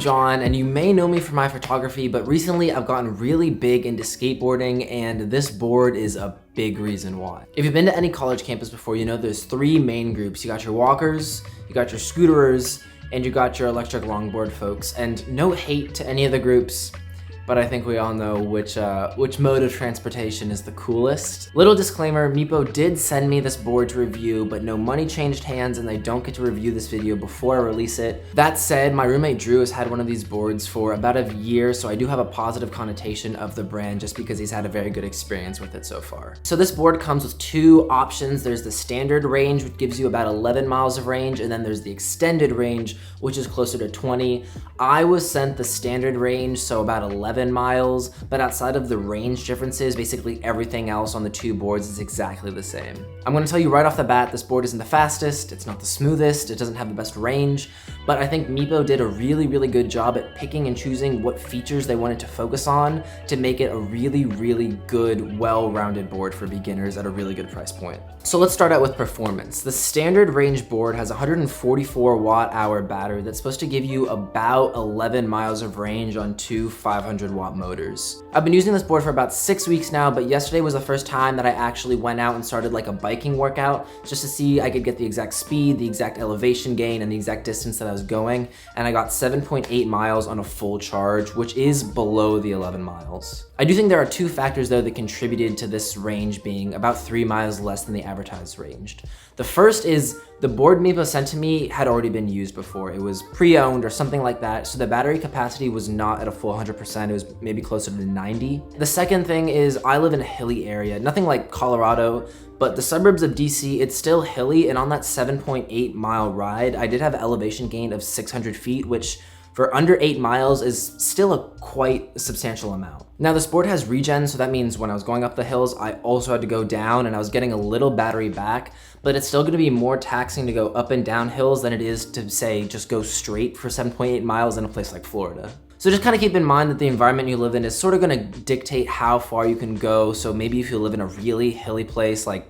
John, and you may know me from my photography, but recently I've gotten really big into skateboarding, and this board is a big reason why. If you've been to any college campus before, you know there's three main groups. You got your walkers, you got your scooterers, and you got your electric longboard folks. And no hate to any of the groups, but I think we all know which mode of transportation is the coolest. Little disclaimer, Meepo did send me this board to review, but no money changed hands and I don't get to review this video before I release it. That said, my roommate Drew has had one of these boards for about a year, so I do have a positive connotation of the brand just because he's had a very good experience with it so far. So this board comes with two options. There's the standard range, which gives you about 11 miles of range, and then there's the extended range, which is closer to 20. I was sent the standard range, so about 11 miles, but outside of the range differences, basically everything else on the two boards is exactly the same. I'm gonna tell you right off the bat, this board isn't the fastest, it's not the smoothest, it doesn't have the best range, but I think Meepo did a really, really good job at picking and choosing what features they wanted to focus on to make it a really, really good, well-rounded board for beginners at a really good price point. So let's start out with performance. The standard range board has a 144 watt-hour battery that's supposed to give you about 11 miles of range on two 500 watt motors. I've been using this board for about 6 weeks now, but yesterday was the first time that I actually went out and started like a biking workout just to see I could get the exact speed, the exact elevation gain, and the exact distance that I was going, and I got 7.8 miles on a full charge, which is below the 11 miles. I do think there are two factors though that contributed to this range being about 3 miles less than the advertised range. The first is the board Meepo sent to me had already been used before. It was pre-owned or something like that, so the battery capacity was not at a full 100%, it was maybe closer to 90. The second thing is I live in a hilly area, nothing like Colorado, but the suburbs of DC, it's still hilly, and on that 7.8 mile ride, I did have an elevation gain of 600 feet, which for under 8 miles is still a quite substantial amount. Now this board has regen, so that means when I was going up the hills, I also had to go down and I was getting a little battery back, but it's still gonna be more taxing to go up and down hills than it is to say, just go straight for 7.8 miles in a place like Florida. So just kind of keep in mind that the environment you live in is sort of gonna dictate how far you can go. So maybe if you live in a really hilly place like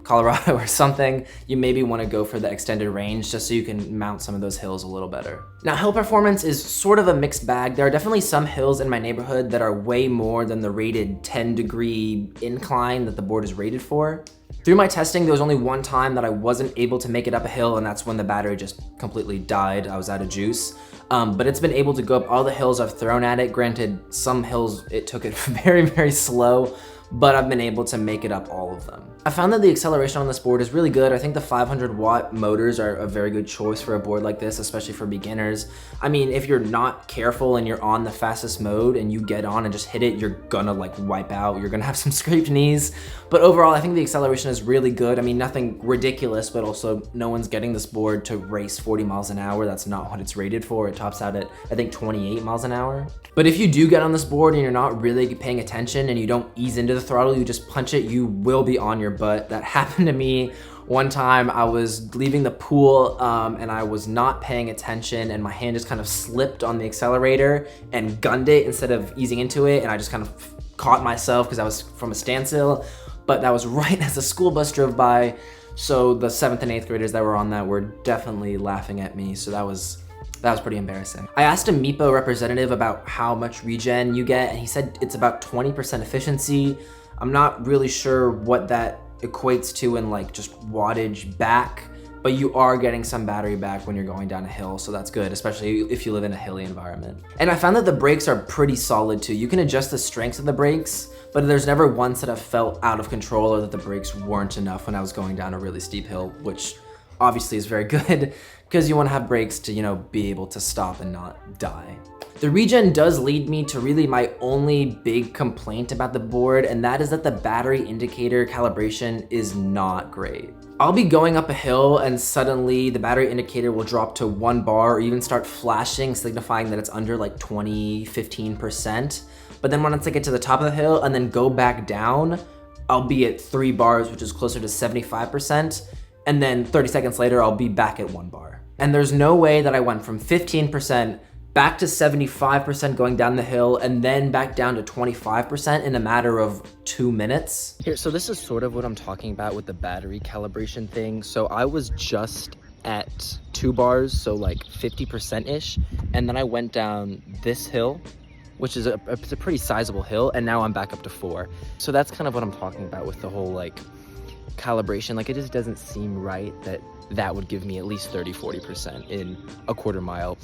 Colorado or something, you maybe want to go for the extended range just so you can mount some of those hills a little better. Now, hill performance is sort of a mixed bag. There are definitely some hills in my neighborhood that are way more than the rated 10-degree incline that the board is rated for. Through my testing, there was only one time that I wasn't able to make it up a hill, and that's when the battery just completely died. I was out of juice. But it's been able to go up all the hills I've thrown at it. Granted, some hills it took it very, very slow, but I've been able to make it up all of them. I found that the acceleration on this board is really good. I think the 500 watt motors are a very good choice for a board like this, especially for beginners. I mean, if you're not careful and you're on the fastest mode and you get on and just hit it, you're gonna like wipe out. You're gonna have some scraped knees. But overall, I think the acceleration is really good. I mean, nothing ridiculous, but also no one's getting this board to race 40 miles an hour. That's not what it's rated for. It tops out at, I think, 28 miles an hour. But if you do get on this board and you're not really paying attention and you don't ease into the throttle, you just punch it, you will be on your butt. That happened to me one time. I was leaving the pool and I was not paying attention and my hand just kind of slipped on the accelerator and gunned it instead of easing into it, and I just kind of caught myself because I was from a standstill, but that was right as the school bus drove by. So the 7th and 8th graders that were on that were definitely laughing at me, so that was pretty embarrassing. I asked a Meepo representative about how much regen you get, and he said it's about 20% efficiency. I'm not really sure what that equates to in like just wattage back, but you are getting some battery back when you're going down a hill, so that's good, especially if you live in a hilly environment. And I found that the brakes are pretty solid too. You can adjust the strength of the brakes, but there's never once that I've felt out of control or that the brakes weren't enough when I was going down a really steep hill, which obviously is very good because you want to have brakes to, you know, be able to stop and not die. The regen does lead me to really my only big complaint about the board, and that is that the battery indicator calibration is not great. I'll be going up a hill and suddenly the battery indicator will drop to 1 bar or even start flashing, signifying that it's under like 15%. But then once I get to the top of the hill and then go back down, I'll be at 3 bars, which is closer to 75%. And then 30 seconds later, I'll be back at 1 bar. And there's no way that I went from 15% back to 75% going down the hill and then back down to 25% in a matter of 2 minutes. Here, so this is sort of what I'm talking about with the battery calibration thing. So I was just at 2 bars, so like 50%-ish, and then I went down this hill, which is it's a pretty sizable hill, and now I'm back up to 4. So that's kind of what I'm talking about with the whole like calibration. Like, it just doesn't seem right that would give me at least 30-40% in a quarter mile,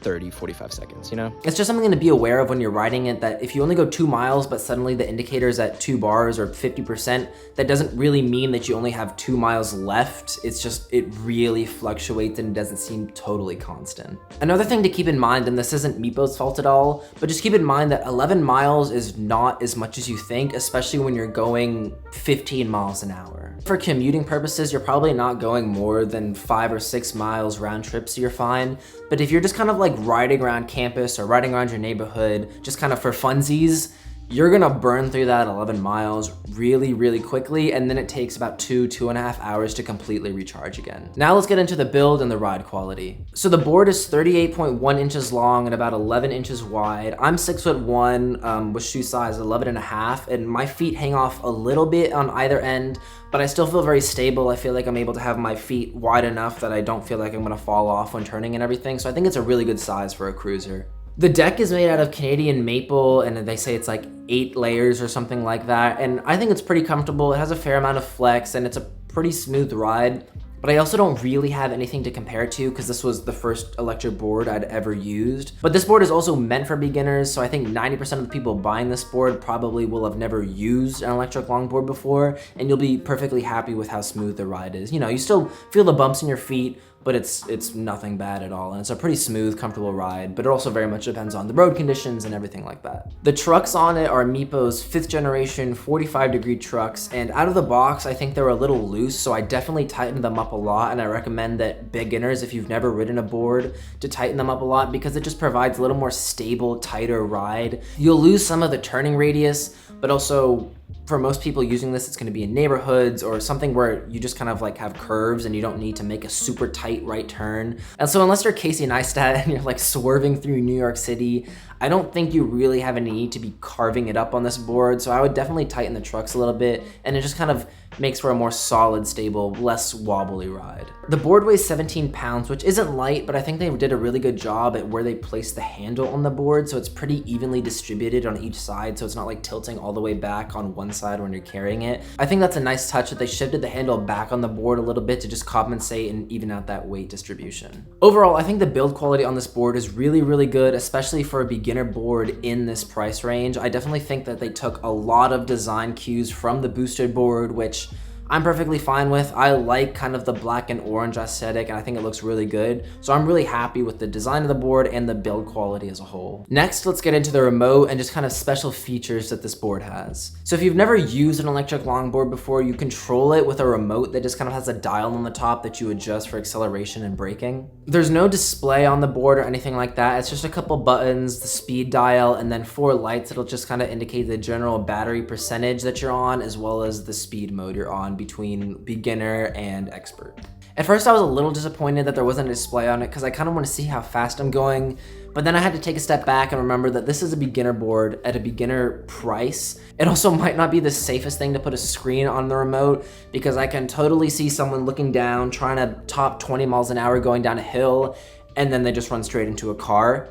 30-45 seconds, you know? It's just something to be aware of when you're riding it, that if you only go 2 miles but suddenly the indicator's at 2 bars or 50%, that doesn't really mean that you only have 2 miles left. It's just, it really fluctuates and doesn't seem totally constant. Another thing to keep in mind, and this isn't Meepo's fault at all, but just keep in mind that 11 miles is not as much as you think, especially when you're going 15 miles an hour. For commuting purposes, you're probably not going more than 5 or 6 miles round trip, so you're fine. But if you're just kind of like riding around campus or riding around your neighborhood, just kind of for funsies, you're gonna burn through that 11 miles really, really quickly, and then it takes about 2.5 hours to completely recharge again. Now let's get into the build and the ride quality. So the board is 38.1 inches long and about 11 inches wide. I'm 6'1", with shoe size 11.5, and my feet hang off a little bit on either end, but I still feel very stable. I feel like I'm able to have my feet wide enough that I don't feel like I'm gonna fall off when turning and everything, so I think it's a really good size for a cruiser. The deck is made out of Canadian maple, and they say it's like 8 layers or something like that, and I think it's pretty comfortable. It has a fair amount of flex, and it's a pretty smooth ride, but I also don't really have anything to compare it to because this was the first electric board I'd ever used. But this board is also meant for beginners, so I think 90% of the people buying this board probably will have never used an electric longboard before, and you'll be perfectly happy with how smooth the ride is. You know, you still feel the bumps in your feet, but it's nothing bad at all, and it's a pretty smooth, comfortable ride, but it also very much depends on the road conditions and everything like that. The trucks on it are Meepo's 5th generation 45-degree trucks, and out of the box, I think they're a little loose, so I definitely tightened them up a lot, and I recommend that beginners, if you've never ridden a board, to tighten them up a lot because it just provides a little more stable, tighter ride. You'll lose some of the turning radius, but also, for most people using this, it's gonna be in neighborhoods or something where you just kind of like have curves and you don't need to make a super tight right turn. And so unless you're Casey Neistat and you're like swerving through New York City, I don't think you really have any need to be carving it up on this board. So I would definitely tighten the trucks a little bit, and it just kind of makes for a more solid, stable, less wobbly ride. The board weighs 17 pounds, which isn't light, but I think they did a really good job at where they placed the handle on the board, so it's pretty evenly distributed on each side, so it's not like tilting all the way back on one side when you're carrying it. I think that's a nice touch that they shifted the handle back on the board a little bit to just compensate and even out that weight distribution. Overall, I think the build quality on this board is really, really good, especially for a beginner board in this price range. I definitely think that they took a lot of design cues from the boosted board, which I'm perfectly fine with. I like kind of the black and orange aesthetic, and I think it looks really good. So I'm really happy with the design of the board and the build quality as a whole. Next, let's get into the remote and just kind of special features that this board has. So if you've never used an electric longboard before, you control it with a remote that just kind of has a dial on the top that you adjust for acceleration and braking. There's no display on the board or anything like that. It's just a couple buttons, the speed dial, and then 4 lights that'll just kind of indicate the general battery percentage that you're on, as well as the speed mode you're on between beginner and expert. At first I was a little disappointed that there wasn't a display on it because I kind of want to see how fast I'm going, but then I had to take a step back and remember that this is a beginner board at a beginner price. It also might not be the safest thing to put a screen on the remote because I can totally see someone looking down trying to top 20 miles an hour going down a hill, and then they just run straight into a car.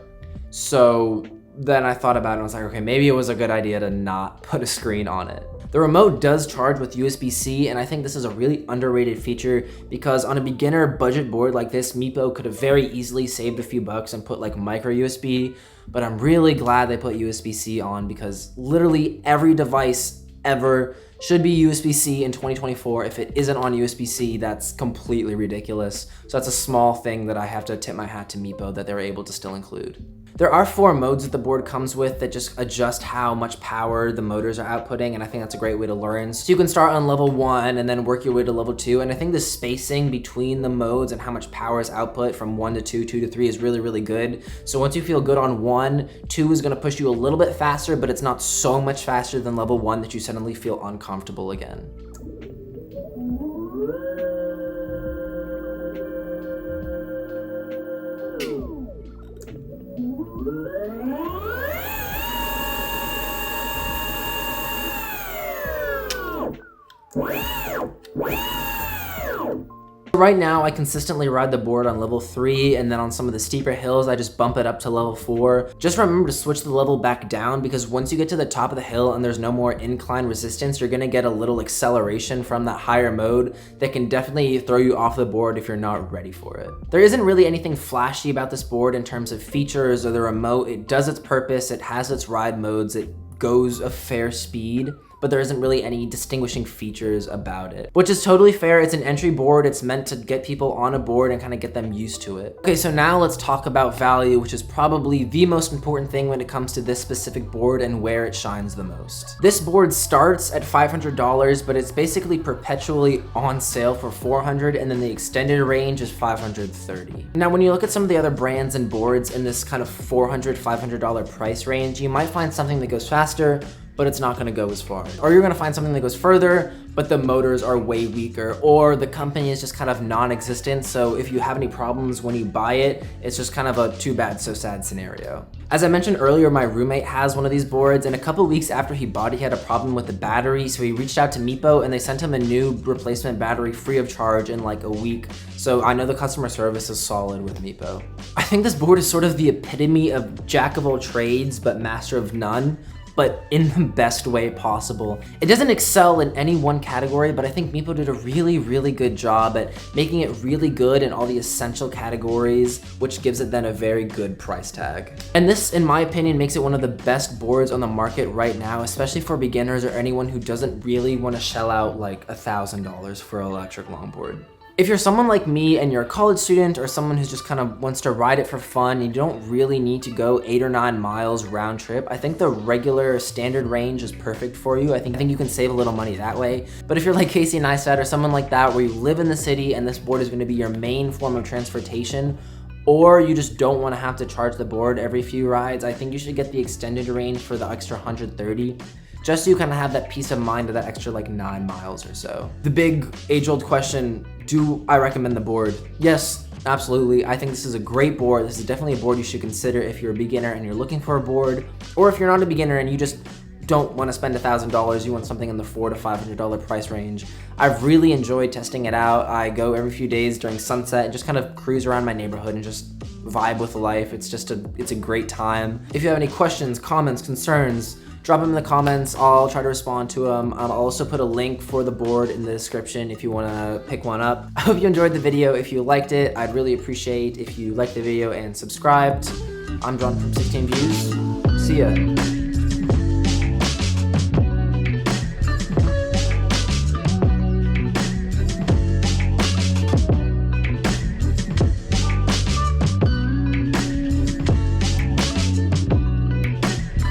So then I thought about it and I was like, okay, maybe it was a good idea to not put a screen on it. The remote does charge with USB-C, and I think this is a really underrated feature because on a beginner budget board like this, Meepo could have very easily saved a few bucks and put like micro USB, but I'm really glad they put USB-C on because literally every device ever should be USB-C in 2024. If it isn't on USB-C, that's completely ridiculous. So that's a small thing that I have to tip my hat to Meepo that they were able to still include. There are 4 modes that the board comes with that just adjust how much power the motors are outputting, and I think that's a great way to learn. So you can start on level 1 and then work your way to level 2, and I think the spacing between the modes and how much power is output from 1 to 2, 2 to 3 is really, really good. So once you feel good on 1, 2 is gonna push you a little bit faster, but it's not so much faster than level 1 that you suddenly feel uncomfortable again. right now I consistently ride the board on level 3, and then on some of the steeper hills I just bump it up to level 4. Just remember to switch the level back down, because once you get to the top of the hill and there's no more incline resistance, you're gonna get a little acceleration from that higher mode that can definitely throw you off the board if you're not ready for it. There isn't really anything flashy about this board in terms of features or the remote. It does its purpose, it has its ride modes, it goes a fair speed, but there isn't really any distinguishing features about it, which is totally fair. It's an entry board. It's meant to get people on a board and kind of get them used to it. Okay, so now let's talk about value, which is probably the most important thing when it comes to this specific board and where it shines the most. This board starts at $500, but it's basically perpetually on sale for $400, and then the extended range is $530. Now, when you look at some of the other brands and boards in this kind of $400, $500 price range, you might find something that goes faster, but it's not gonna go as far. Or you're gonna find something that goes further, but the motors are way weaker, or the company is just kind of non-existent, so if you have any problems when you buy it, it's just kind of a too bad, so sad scenario. As I mentioned earlier, my roommate has one of these boards, and a couple weeks after he bought it, he had a problem with the battery, so he reached out to Meepo, and they sent him a new replacement battery free of charge in like a week. So I know the customer service is solid with Meepo. I think this board is sort of the epitome of jack of all trades, but master of none, but in the best way possible. It doesn't excel in any one category, but I think Meepo did a really, really good job at making it really good in all the essential categories, which gives it then a very good price tag. And this, in my opinion, makes it one of the best boards on the market right now, especially for beginners or anyone who doesn't really want to shell out like $1,000 for an electric longboard. If you're someone like me and you're a college student or someone who's just kind of wants to ride it for fun, you don't really need to go 8 or 9 miles round trip, I think the regular standard range is perfect for you. I think you can save a little money that way. But if you're like Casey Neistat or someone like that, where you live in the city and this board is going to be your main form of transportation, or you just don't want to have to charge the board every few rides, I think you should get the extended range for the extra $130. Just so you kind of have that peace of mind of that extra like 9 miles or so. The big age-old question, do I recommend the board? Yes, absolutely. I think this is a great board. This is definitely a board you should consider if you're a beginner and you're looking for a board, or if you're not a beginner and you just don't want to spend $1,000, you want something in the $400 to $500 price range. I've really enjoyed testing it out. I go every few days during sunset and just kind of cruise around my neighborhood and just vibe with life. It's a great time. If you have any questions, comments, concerns, drop them in the comments. I'll try to respond to them. I'll also put a link for the board in the description if you want to pick one up. I hope you enjoyed the video. If you liked it, I'd really appreciate if you liked the video and subscribed. I'm John from 16 Views. See ya.